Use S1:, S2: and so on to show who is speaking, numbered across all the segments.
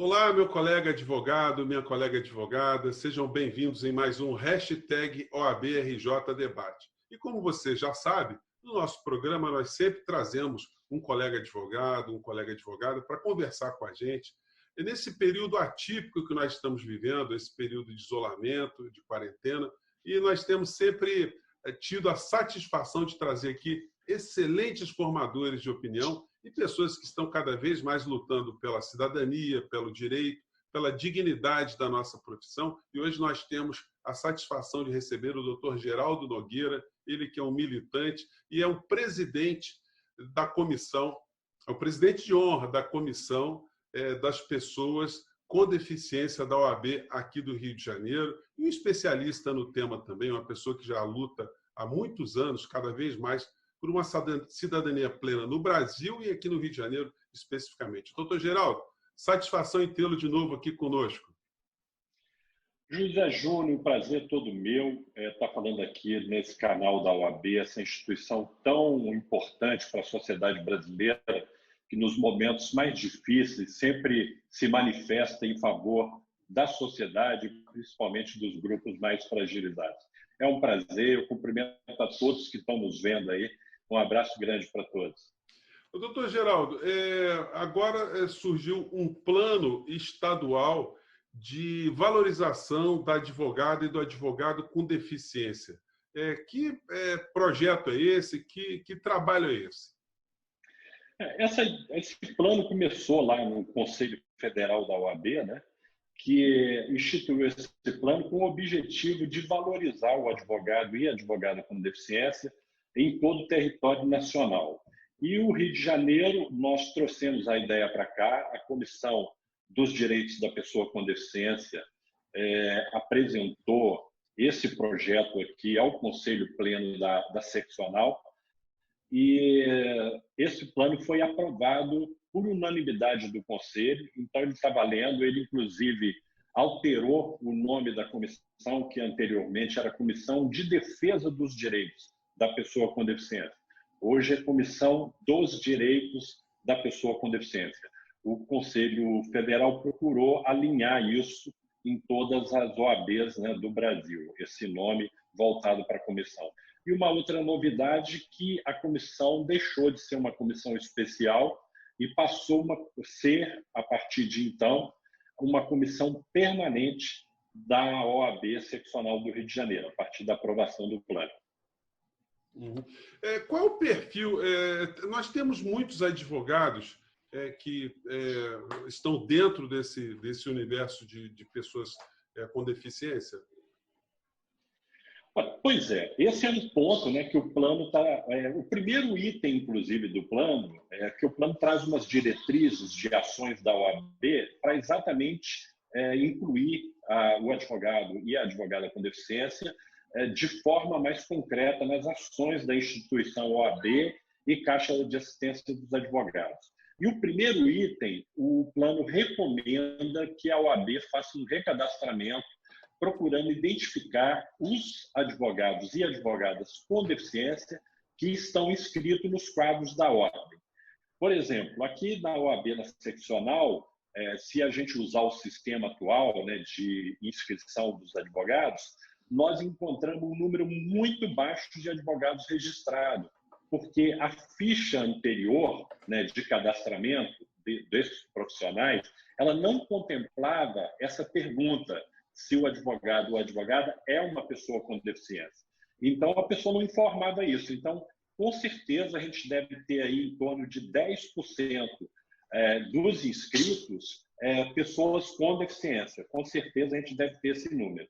S1: Olá, meu colega advogado, minha colega advogada, sejam bem-vindos em mais um hashtag OABRJ Debate. E como você já sabe, no nosso programa nós sempre trazemos um colega advogado, um colega advogada para conversar com a gente. E nesse período atípico que nós estamos vivendo, esse período de isolamento, de quarentena, e nós temos sempre tido a satisfação de trazer aqui excelentes formadores de opinião e pessoas que estão cada vez mais lutando pela cidadania, pelo direito, pela dignidade da nossa profissão. E hoje nós temos a satisfação de receber o Dr. Geraldo Nogueira, ele que é um militante e é o presidente da comissão, é o presidente de honra da comissão das pessoas com deficiência da OAB aqui do Rio de Janeiro, e um especialista no tema também, uma pessoa que já luta há muitos anos, cada vez mais, por uma cidadania plena no Brasil e aqui no Rio de Janeiro, especificamente. Doutor Geraldo, satisfação em tê-lo de novo aqui conosco.
S2: José Júnior, um prazer todo meu estar falando aqui nesse canal da OAB, essa instituição tão importante para a sociedade brasileira, que nos momentos mais difíceis sempre se manifesta em favor da sociedade, principalmente dos grupos mais fragilizados. É um prazer, eu cumprimento a todos que estão nos vendo aí. Um abraço grande para todos.
S1: Doutor Geraldo, agora surgiu um plano estadual de valorização da advogada e do advogado com deficiência. Que projeto é esse? Que trabalho é esse?
S2: Esse plano começou lá no Conselho Federal da OAB, né, que instituiu esse plano com o objetivo de valorizar o advogado e a advogada com deficiência em todo o território nacional. E o Rio de Janeiro, nós trouxemos a ideia para cá, a Comissão dos Direitos da Pessoa com Deficiência apresentou esse projeto aqui ao Conselho Pleno da Seccional, e esse plano foi aprovado por unanimidade do Conselho, então ele está valendo, ele inclusive alterou o nome da comissão, que anteriormente era Comissão de Defesa dos Direitos da Pessoa com Deficiência. Hoje é Comissão dos Direitos da Pessoa com Deficiência. O Conselho Federal procurou alinhar isso em todas as OABs, né, do Brasil, esse nome voltado para a comissão. E uma outra novidade, que a comissão deixou de ser uma comissão especial e passou a ser, a partir de então, uma comissão permanente da OAB Seccional do Rio de Janeiro, a partir da aprovação do plano.
S1: Qual é o perfil? Nós temos muitos advogados que estão dentro desse universo de pessoas com deficiência?
S2: Pois é, esse é um ponto, né, que o plano está... o primeiro item, inclusive, do plano é que o plano traz umas diretrizes de ações da OAB para exatamente incluir o advogado e a advogada com deficiência de forma mais concreta nas ações da instituição OAB e Caixa de Assistência dos Advogados. E o primeiro item, o plano recomenda que a OAB faça um recadastramento procurando identificar os advogados e advogadas com deficiência que estão inscritos nos quadros da OAB. Por exemplo, aqui na OAB, na seccional, se a gente usar o sistema atual, né, de inscrição dos advogados, nós encontramos um número muito baixo de advogados registrados, porque a ficha anterior, né, de cadastramento desses profissionais, ela não contemplava essa pergunta, se o advogado ou a advogada é uma pessoa com deficiência. Então, a pessoa não informava isso. Então, com certeza, a gente deve ter aí em torno de 10% dos inscritos pessoas com deficiência. Com certeza, a gente deve ter esse número.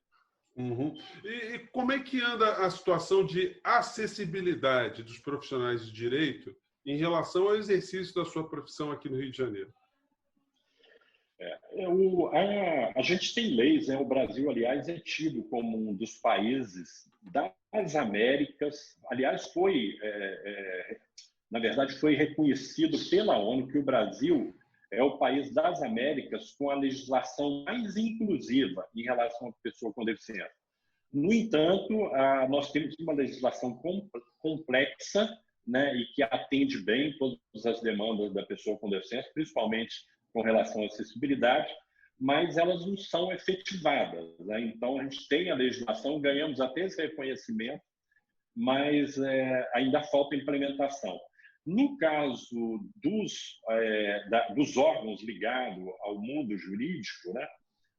S1: Uhum. E como é que anda a situação de acessibilidade dos profissionais de direito em relação ao exercício da sua profissão aqui no Rio de Janeiro?
S2: A gente tem leis, né? O Brasil, aliás, é tido como um dos países das Américas. Aliás, na verdade, foi reconhecido pela ONU que o Brasil é o país das Américas com a legislação mais inclusiva em relação à pessoa com deficiência. No entanto, nós temos uma legislação complexa, né, e que atende bem todas as demandas da pessoa com deficiência, principalmente com relação à acessibilidade, mas elas não são efetivadas, né? Então, a gente tem a legislação, ganhamos até esse reconhecimento, mas ainda falta implementação. No caso dos órgãos ligados ao mundo jurídico, né,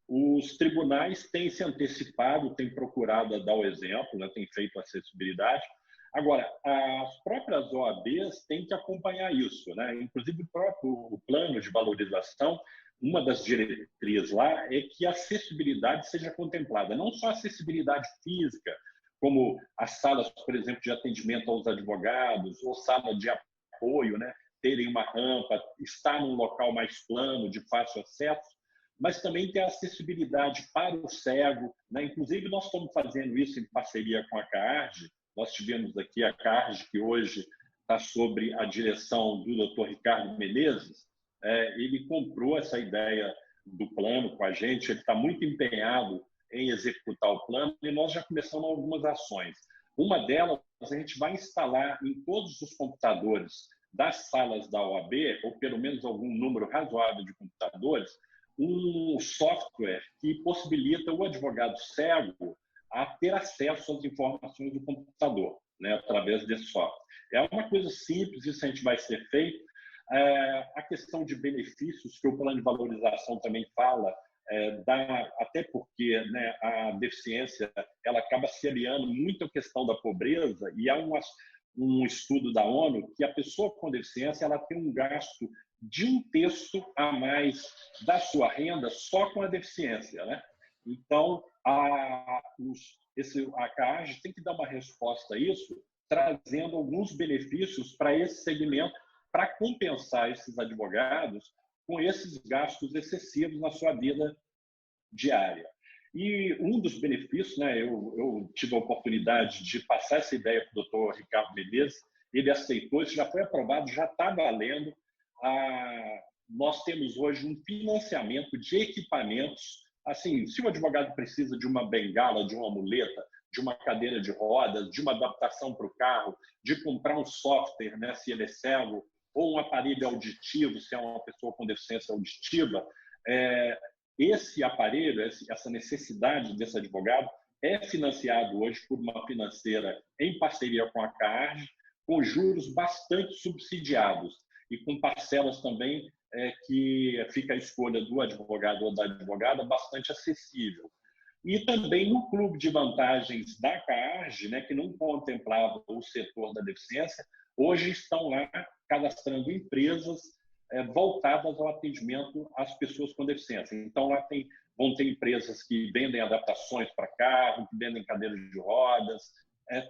S2: os tribunais têm se antecipado, têm procurado dar o exemplo, né, têm feito acessibilidade. Agora, as próprias OABs têm que acompanhar isso, né? Inclusive, o próprio plano de valorização, uma das diretrizes lá é que a acessibilidade seja contemplada, não só a acessibilidade física, como as salas, por exemplo, de atendimento aos advogados, ou sala de apoio, né? Terem uma rampa, estar num local mais plano, de fácil acesso, mas também ter acessibilidade para o cego, né? Inclusive, nós estamos fazendo isso em parceria com a CAARG. Nós tivemos aqui a CAARG, que hoje está sob a direção do Dr. Ricardo Menezes. Ele comprou essa ideia do plano com a gente, ele está muito empenhado em executar o plano e nós já começamos algumas ações. Uma delas, a gente vai instalar em todos os computadores das salas da OAB, ou pelo menos algum número razoável de computadores, um software que possibilita o advogado cego a ter acesso às informações do computador, né, através desse software. É uma coisa simples, isso a gente vai ser feito. A questão de benefícios, que o plano de valorização também fala, até porque, né, a deficiência ela acaba se aliando muito à questão da pobreza, e há um estudo da ONU que a pessoa com deficiência ela tem um gasto de 1/3 a mais da sua renda só com a deficiência, né? Então, a CAARG tem que dar uma resposta a isso, trazendo alguns benefícios para esse segmento, para compensar esses advogados com esses gastos excessivos na sua vida diária. E um dos benefícios, né, eu tive a oportunidade de passar essa ideia para o doutor Ricardo Menezes, ele aceitou, isso já foi aprovado, já está valendo. Nós temos hoje um financiamento de equipamentos. Assim, se o advogado precisa de uma bengala, de uma muleta, de uma cadeira de rodas, de uma adaptação para o carro, de comprar um software, né, se ele é cego, ou um aparelho auditivo, se é uma pessoa com deficiência auditiva, esse aparelho, essa necessidade desse advogado é financiado hoje por uma financeira em parceria com a CAARG, com juros bastante subsidiados e com parcelas também que fica a escolha do advogado ou da advogada bastante acessível. E também no clube de vantagens da CAARG, né, que não contemplava o setor da deficiência, hoje estão lá cadastrando empresas voltadas ao atendimento às pessoas com deficiência. Então, lá vão ter empresas que vendem adaptações para carro, que vendem cadeiras de rodas,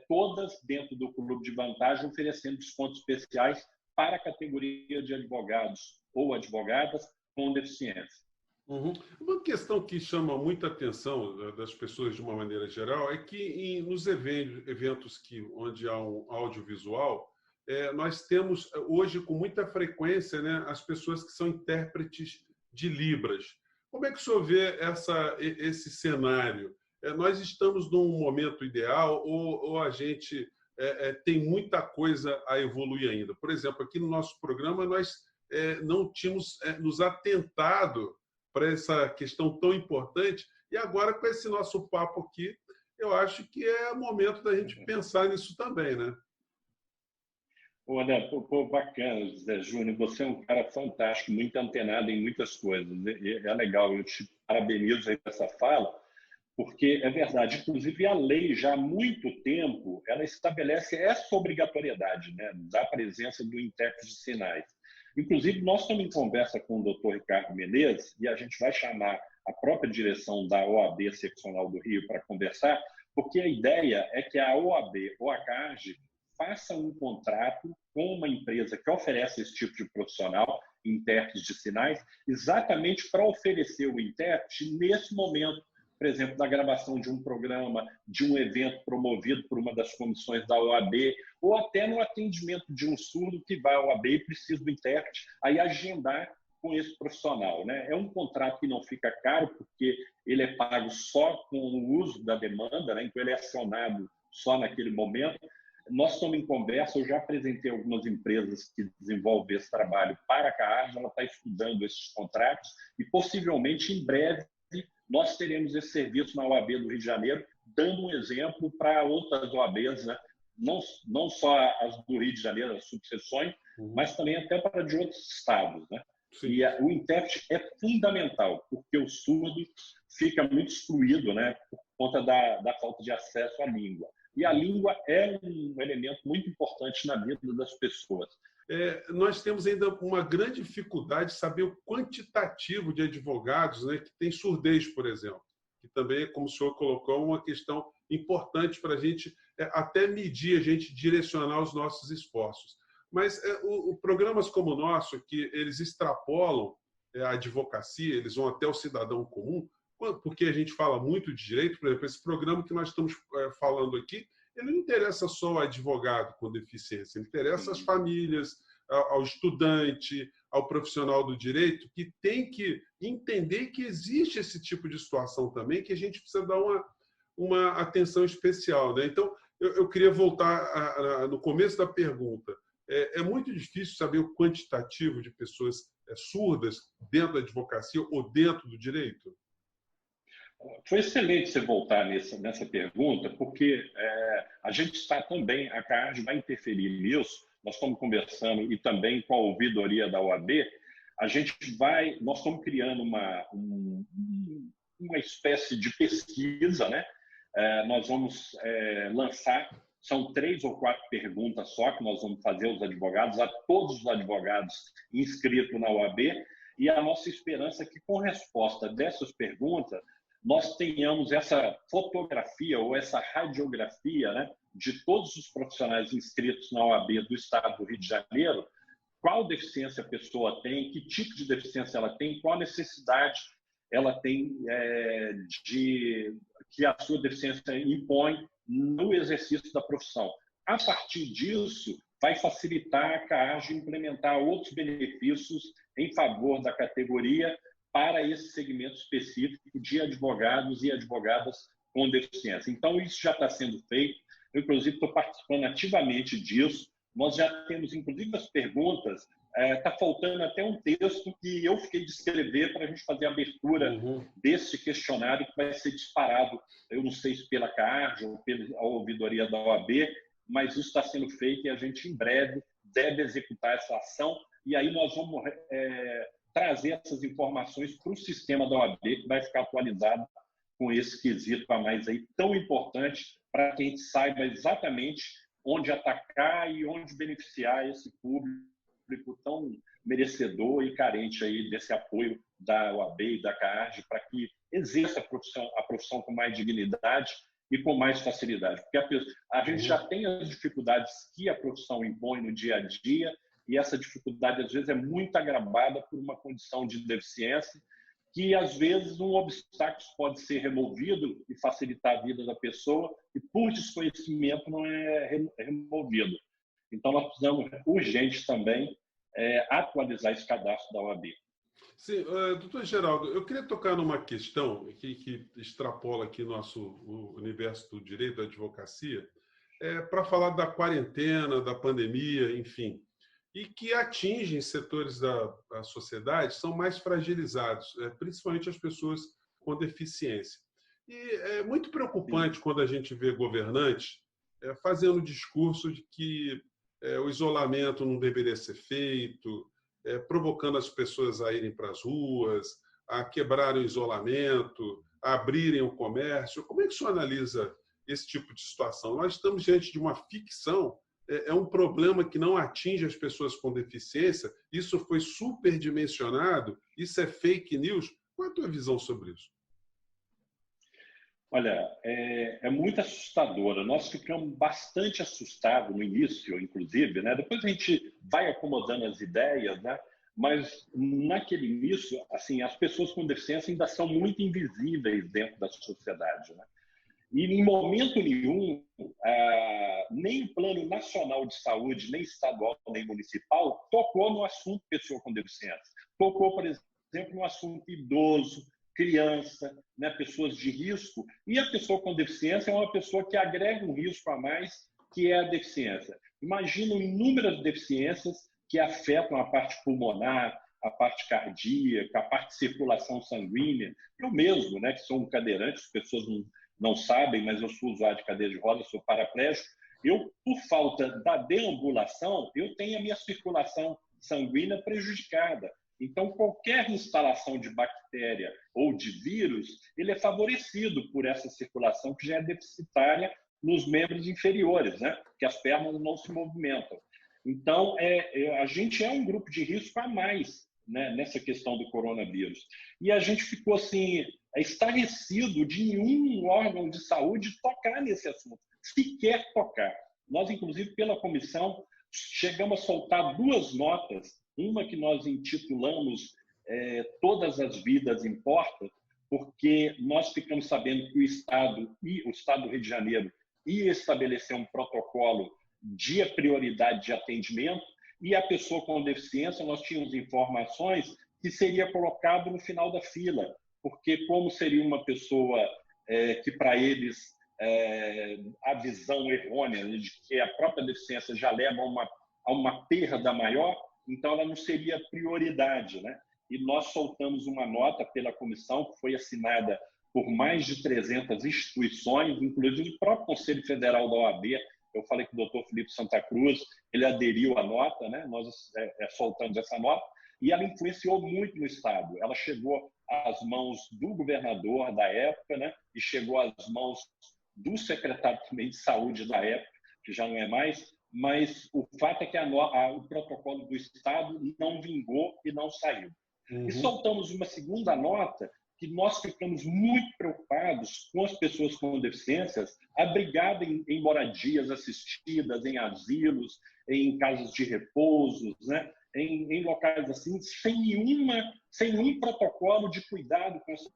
S2: todas dentro do clube de vantagem, oferecendo descontos especiais para a categoria de advogados ou advogadas com deficiência.
S1: Uhum. Uma questão que chama muita atenção das pessoas de uma maneira geral é que nos eventos onde há um audiovisual, nós temos hoje com muita frequência, né, as pessoas que são intérpretes de Libras. Como é que o senhor vê esse cenário? Nós estamos num momento ideal ou a gente tem muita coisa a evoluir ainda? Por exemplo, aqui no nosso programa nós não tínhamos nos atentado para essa questão tão importante, e agora com esse nosso papo aqui, eu acho que é o momento da gente pensar nisso também, né?
S2: Olha, bacana, José Júnior, você é um cara fantástico, muito antenado em muitas coisas. É legal, eu te parabenizo aí por essa fala, porque é verdade. Inclusive, a lei, já há muito tempo, ela estabelece essa obrigatoriedade, né, da presença do intérprete de sinais. Inclusive, nós estamos em conversa com o doutor Ricardo Menezes e a gente vai chamar a própria direção da OAB Seccional do Rio para conversar, porque a ideia é que a OAB ou a CAARG faça um contrato com uma empresa que oferece esse tipo de profissional, intérpretes de sinais, exatamente para oferecer o intérprete nesse momento, por exemplo, da gravação de um programa, de um evento promovido por uma das comissões da OAB, ou até no atendimento de um surdo que vai à OAB e precisa do intérprete, aí agendar com esse profissional, né? É um contrato que não fica caro, porque ele é pago só com o uso da demanda, né? Então ele é acionado só naquele momento. Nós estamos em conversa, eu já apresentei algumas empresas que desenvolvem esse trabalho para a CAARJ, ela está estudando esses contratos e possivelmente em breve nós teremos esse serviço na OAB do Rio de Janeiro, dando um exemplo para outras OABs, né? Não só as do Rio de Janeiro, as subseções, mas também até para de outros estados, né? Sim. E o intérprete é fundamental, porque o surdo fica muito excluído, né, por conta da falta de acesso à língua. E a língua é um elemento muito importante na vida das pessoas.
S1: Nós temos ainda uma grande dificuldade de saber o quantitativo de advogados, né, que tem surdez, por exemplo, que também, como o senhor colocou, uma questão importante para a gente até medir, a gente direcionar os nossos esforços. Mas programas como o nosso, que eles extrapolam a advocacia, eles vão até o cidadão comum, porque a gente fala muito de direito, por exemplo, esse programa que nós estamos falando aqui, ele não interessa só ao advogado com deficiência, ele interessa às famílias, ao estudante, ao profissional do direito, que tem que entender que existe esse tipo de situação também, que a gente precisa dar uma atenção especial, né? Então, eu queria voltar no começo da pergunta. É muito difícil saber o quantitativo de pessoas surdas dentro da advocacia ou dentro do direito?
S2: Foi excelente você voltar nessa pergunta, porque a gente está também, a CAARJ vai interferir nisso, nós estamos conversando e também com a ouvidoria da OAB, nós estamos criando uma espécie de pesquisa, né? Nós vamos lançar, são 3 ou 4 perguntas só que nós vamos fazer aos advogados, a todos os advogados inscritos na OAB, e a nossa esperança é que com resposta dessas perguntas, nós tenhamos essa fotografia ou essa radiografia, né, de todos os profissionais inscritos na OAB do Estado do Rio de Janeiro, qual deficiência a pessoa tem, que tipo de deficiência ela tem, qual necessidade ela tem que a sua deficiência impõe no exercício da profissão. A partir disso, vai facilitar a CAARJ implementar outros benefícios em favor da categoria para esse segmento específico de advogados e advogadas com deficiência. Então, isso já está sendo feito. Eu, inclusive, estou participando ativamente disso. Nós já temos, inclusive, as perguntas. Está faltando até um texto que eu fiquei de escrever para a gente fazer a abertura desse questionário que vai ser disparado, eu não sei se pela CAARJ ou pela ouvidoria da OAB, mas isso está sendo feito e a gente, em breve, deve executar essa ação. E aí nós vamos trazer essas informações para o sistema da OAB, que vai ficar atualizado com esse quesito a mais aí, tão importante para que a gente saiba exatamente onde atacar e onde beneficiar esse público tão merecedor e carente aí desse apoio da OAB e da CAARJ para que exerça a profissão com mais dignidade e com mais facilidade. Porque a gente já tem as dificuldades que a profissão impõe no dia a dia, e essa dificuldade, às vezes, é muito agravada por uma condição de deficiência que, às vezes, um obstáculo pode ser removido e facilitar a vida da pessoa e, por desconhecimento, não é removido. Então, nós precisamos, urgente também, atualizar esse cadastro da OAB.
S1: Sim, doutor Geraldo, eu queria tocar numa questão que extrapola aqui o universo do direito, da advocacia, para falar da quarentena, da pandemia, enfim, e que atingem setores da sociedade, são mais fragilizados, principalmente as pessoas com deficiência. E é muito preocupante quando a gente vê governantes fazendo discurso de que o isolamento não deveria ser feito, provocando as pessoas a irem para as ruas, a quebrarem o isolamento, a abrirem o comércio. Como é que o senhor analisa esse tipo de situação? Nós estamos diante de uma ficção, é um problema que não atinge as pessoas com deficiência, isso foi superdimensionado, isso é fake news. Qual é a tua visão sobre isso?
S2: Olha, é muito assustadora. Nós ficamos bastante assustados no início, inclusive, né? Depois a gente vai acomodando as ideias, né? Mas naquele início, assim, as pessoas com deficiência ainda são muito invisíveis dentro da sociedade, né? E em momento nenhum, nem o Plano Nacional de Saúde, nem estadual, nem municipal, tocou no assunto pessoa com deficiência. Tocou, por exemplo, no assunto idoso, criança, né, pessoas de risco. E a pessoa com deficiência é uma pessoa que agrega um risco a mais que é a deficiência. Imaginam inúmeras deficiências que afetam a parte pulmonar, a parte cardíaca, a parte de circulação sanguínea. Eu mesmo, né, que sou um cadeirante, as pessoas não sabem, mas eu sou usuário de cadeira de rodas, sou paraplégico. Eu, por falta da deambulação, eu tenho a minha circulação sanguínea prejudicada. Então, qualquer instalação de bactéria ou de vírus, ele é favorecido por essa circulação que já é deficitária nos membros inferiores, né? Que as pernas não se movimentam. Então, a gente é um grupo de risco a mais, né, nessa questão do coronavírus. E a gente ficou assim, estarrecido de nenhum órgão de saúde tocar nesse assunto, sequer tocar. Nós, inclusive, pela comissão, chegamos a soltar 2 notas, uma que nós intitulamos Todas as Vidas Importam, porque nós ficamos sabendo que o Estado do Rio de Janeiro ia estabelecer um protocolo de prioridade de atendimento e a pessoa com deficiência, nós tínhamos informações que seria colocado no final da fila, porque como seria uma pessoa que para eles a visão errônea de que a própria deficiência já leva a uma perda maior, então ela não seria prioridade, né? E nós soltamos uma nota pela comissão que foi assinada por mais de 300 instituições, inclusive o próprio Conselho Federal da OAB. Eu falei com o doutor Felipe Santa Cruz, ele aderiu à nota, né? Nós soltamos essa nota, e ela influenciou muito no Estado. Ela chegou às mãos do governador da época, né? E chegou às mãos do secretário também de saúde da época, que já não é mais, mas o fato é que o protocolo do Estado não vingou e não saiu. E soltamos uma segunda nota que nós ficamos muito preocupados com as pessoas com deficiências abrigadas em moradias assistidas, em asilos, em casas de repouso, né? Em locais assim, sem nenhum protocolo de cuidado com essas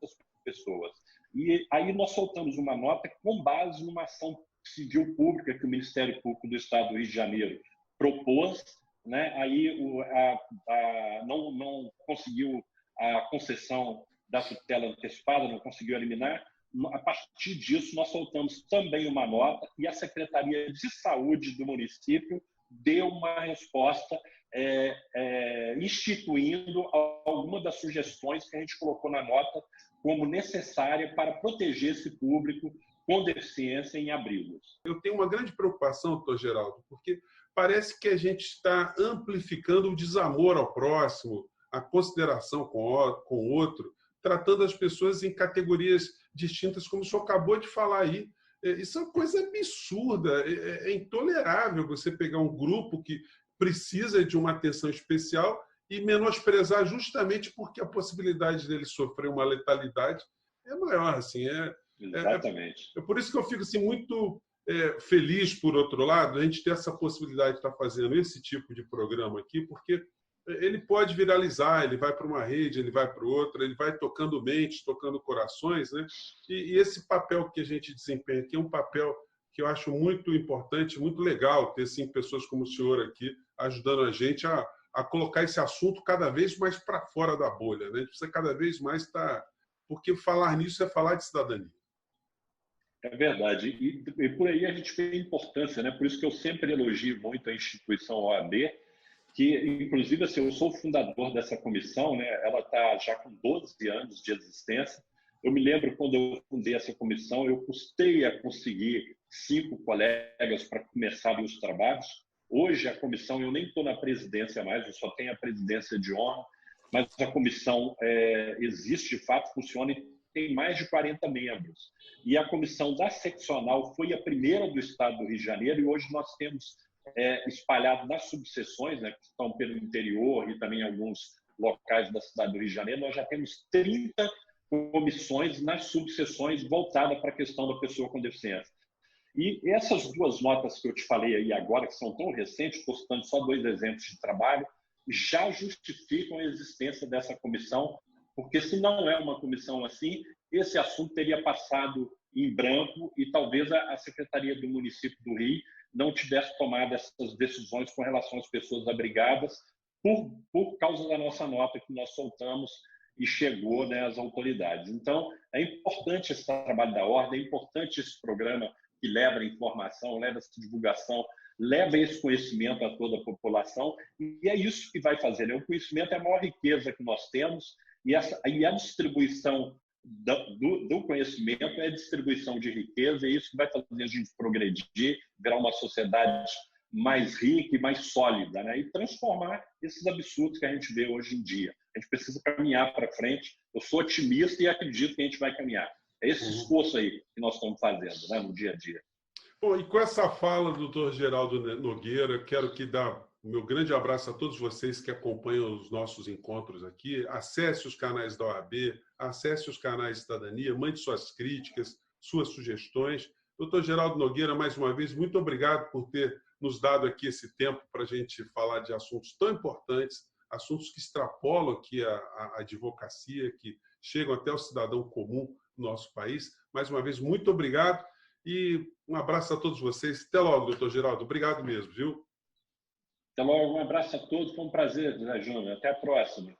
S2: pessoas. E aí nós soltamos uma nota com base numa ação civil pública que o Ministério Público do Estado do Rio de Janeiro propôs, né? Aí não conseguiu a concessão da tutela antecipada, não conseguiu eliminar. A partir disso, nós soltamos também uma nota e a Secretaria de Saúde do município deu uma resposta instituindo alguma das sugestões que a gente colocou na nota como necessária para proteger esse público com deficiência em abrigos.
S1: Eu tenho uma grande preocupação, doutor Geraldo, porque parece que a gente está amplificando o desamor ao próximo, a consideração com o outro, tratando as pessoas em categorias distintas, como o senhor acabou de falar aí. Isso é uma coisa absurda, é intolerável você pegar um grupo que precisa de uma atenção especial e menosprezar justamente porque a possibilidade dele sofrer uma letalidade é maior. Assim,
S2: Exatamente.
S1: É por isso que eu fico assim, muito feliz, por outro lado, a gente ter essa possibilidade de estar fazendo esse tipo de programa aqui, porque ele pode viralizar, ele vai para uma rede, ele vai para outra, ele vai tocando mentes, tocando corações, né? E esse papel que a gente desempenha aqui é um papel que eu acho muito importante, muito legal ter sim, pessoas como o senhor aqui ajudando a gente a colocar esse assunto cada vez mais para fora da bolha, né? A gente precisa cada vez mais estar... Porque falar nisso é falar de cidadania.
S2: É verdade. E por aí a gente vê a importância, né? Por isso que eu sempre elogio muito a instituição OAB, que, inclusive, assim, eu sou o fundador dessa comissão, né? Ela está já com 12 anos de existência. Eu me lembro, quando eu fundei essa comissão, eu custei a conseguir 5 colegas para começarem os trabalhos. Hoje, a comissão, eu nem estou na presidência mais, eu só tenho a presidência de honra, mas a comissão existe, de fato, funciona e tem mais de 40 membros. E a comissão da seccional foi a primeira do Estado do Rio de Janeiro, e hoje nós temos espalhado nas subseções, né, que estão pelo interior e também em alguns locais da cidade do Rio de Janeiro, nós já temos 30 comissões nas subseções voltadas para a questão da pessoa com deficiência. E essas 2 notas que eu te falei aí agora, que são tão recentes, estou citando só 2 exemplos de trabalho, já justificam a existência dessa comissão, porque se não é uma comissão assim, esse assunto teria passado em branco e talvez a Secretaria do Município do Rio não tivesse tomado essas decisões com relação às pessoas abrigadas por causa da nossa nota que nós soltamos e chegou, né, às autoridades. Então, é importante esse trabalho da ordem, é importante esse programa que leva a informação, leva essa divulgação, leva esse conhecimento a toda a população, e é isso que vai fazer, né? O conhecimento é a maior riqueza que nós temos, e a distribuição do conhecimento é a distribuição de riqueza, e é isso que vai fazer a gente progredir, virar uma sociedade mais rica e mais sólida, né? E transformar esses absurdos que a gente vê hoje em dia. A gente precisa caminhar para frente. Eu sou otimista e acredito que a gente vai caminhar. É esse esforço aí que nós estamos fazendo, né, no dia a dia.
S1: Bom, e com essa fala do Dr. Geraldo Nogueira, quero que dar o meu grande abraço a todos vocês que acompanham os nossos encontros aqui. Acesse os canais da OAB, acesse os canais de Cidadania, mande suas críticas, suas sugestões. Dr. Geraldo Nogueira, mais uma vez, muito obrigado por ter nos dado aqui esse tempo para a gente falar de assuntos tão importantes, assuntos que extrapolam aqui a advocacia, que chegam até o cidadão comum do nosso país. Mais uma vez, muito obrigado e um abraço a todos vocês. Até logo, doutor Geraldo. Obrigado mesmo, viu?
S2: Até logo, um abraço a todos. Foi um prazer, Júnior. Até a próxima.